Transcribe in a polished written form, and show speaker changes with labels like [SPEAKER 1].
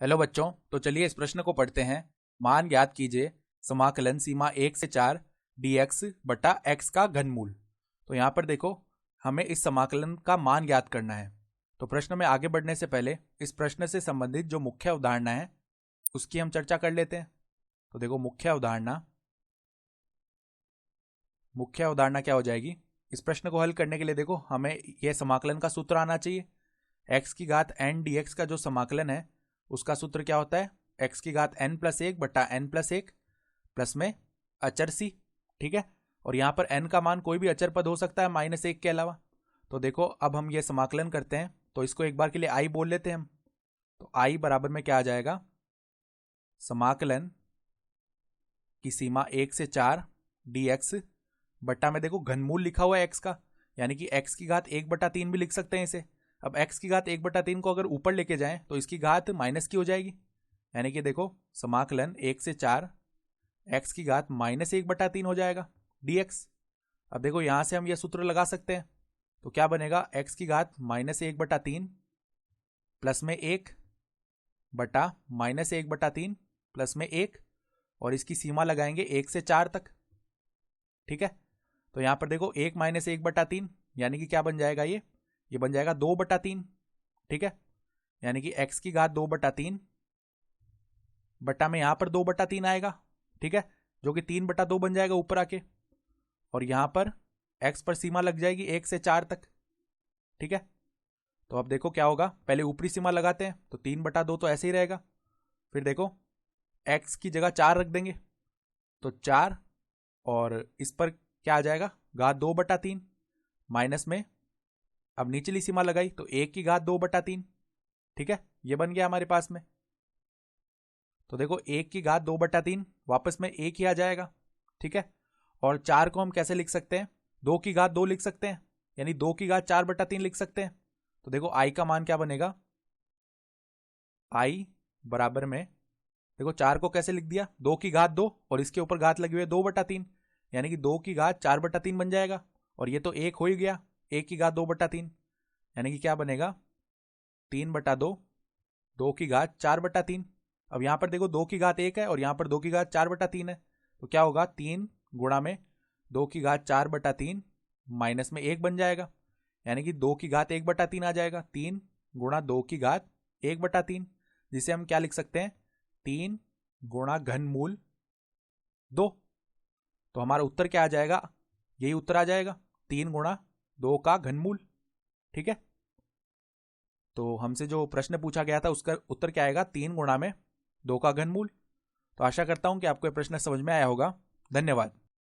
[SPEAKER 1] Hello बच्चों, तो चलिए इस प्रश्न को पढ़ते हैं। मान ज्ञात कीजिए समाकलन सीमा 1 से 4 dx बटा x का घनमूल। तो यहाँ पर देखो, हमें इस समाकलन का मान ज्ञात करना है। तो प्रश्न में आगे बढ़ने से पहले इस प्रश्न से संबंधित जो मुख्य अवधारणा है उसकी हम चर्चा कर लेते हैं। तो देखो, मुख्य अवधारणा क्या हो जाएगी। इस प्रश्न को हल करने के लिए देखो, हमें यह समाकलन का सूत्र आना चाहिए। x की घात n dx का जो समाकलन है उसका सूत्र क्या होता है, x की घात n प्लस एक बटा n प्लस एक प्लस में अचर c। ठीक है, और यहाँ पर n का मान कोई भी अचर पद हो सकता है माइनस एक के अलावा। तो देखो, अब हम ये समाकलन करते हैं तो इसको एक बार के लिए i बोल लेते हैं हम। तो i बराबर में क्या आ जाएगा, समाकलन की सीमा 1 से 4 dx बट्टा में देखो घनमूल लिखा हुआ है x का, यानी कि x की घात 1/3 भी लिख सकते हैं इसे। अब x की घात 1/3 को अगर ऊपर लेके जाएं तो इसकी घात माइनस की हो जाएगी, यानी कि देखो समाकलन 1 से 4 x की घात -1/3 हो जाएगा dx। अब देखो यहां से हम ये सूत्र लगा सकते हैं। तो क्या बनेगा, x की घात -1/3 प्लस में 1 बटा -1/3 प्लस में 1, और इसकी सीमा लगाएंगे 1 से 4 तक। ठीक है, तो यहां पर देखो 1 - 1/3 यानी कि क्या बन जाएगा, ये बन जाएगा 2/3। ठीक है, यानी कि x की घात 2/3 बट्टा में यहां पर 2/3 आएगा। ठीक है, जो कि 3/2 बन जाएगा ऊपर आके, और यहां पर x पर सीमा लग जाएगी 1 से 4 तक। ठीक है, तो अब देखो क्या होगा, पहले ऊपरी सीमा लगाते हैं तो 3/2 तो ऐसे ही रहेगा। फिर देखो x की जगह 4 रख देंगे तो 4, और इस पर क्या आ जाएगा, घात 2/3 माइनस में, अब निचली सीमा लगाई तो 1 की घात 2/3। ठीक है, ये बन गया हमारे पास में। तो देखो 1 की घात 2/3 वापस में 1 ही आ जाएगा। ठीक है, और 4 को हम कैसे लिख सकते हैं, 2 की घात 2 लिख सकते हैं, यानी 2 की घात 4/3 लिख सकते हैं। तो देखो i का मान क्या बनेगा, i बराबर में, देखो 4 को कैसे लिख दिया, 2 की घात 2 और इसके ऊपर घात लगी हुई है 2/3, यानी कि 2 की घात 4/3 बन जाएगा, और ये तो 1 हो ही गया, 1 की घात 2/3, यानी कि क्या बनेगा 3/2, 2 की घात 4/3। अब यहां पर देखो 2 की घात 1 है और यहां पर 2 की घात 4/3 है, तो क्या होगा, 3 गुणा में 2 की घात 4/3 माइनस में 1 बन जाएगा, यानी कि 2 की घात 1/3 आ जाएगा। 3 गुणा 2 की घात 1/3, जिसे हम क्या लिख सकते हैं, 3 गुणा घनमूल 2। तो हमारा उत्तर क्या आ जाएगा, यही उत्तर आ जाएगा, 3 गुणा 2 का घनमूल। ठीक है, तो हमसे जो प्रश्न पूछा गया था उसका उत्तर क्या आएगा, 3 गुणा में 2 का घनमूल। तो आशा करता हूं कि आपको यह प्रश्न समझ में आया होगा। धन्यवाद।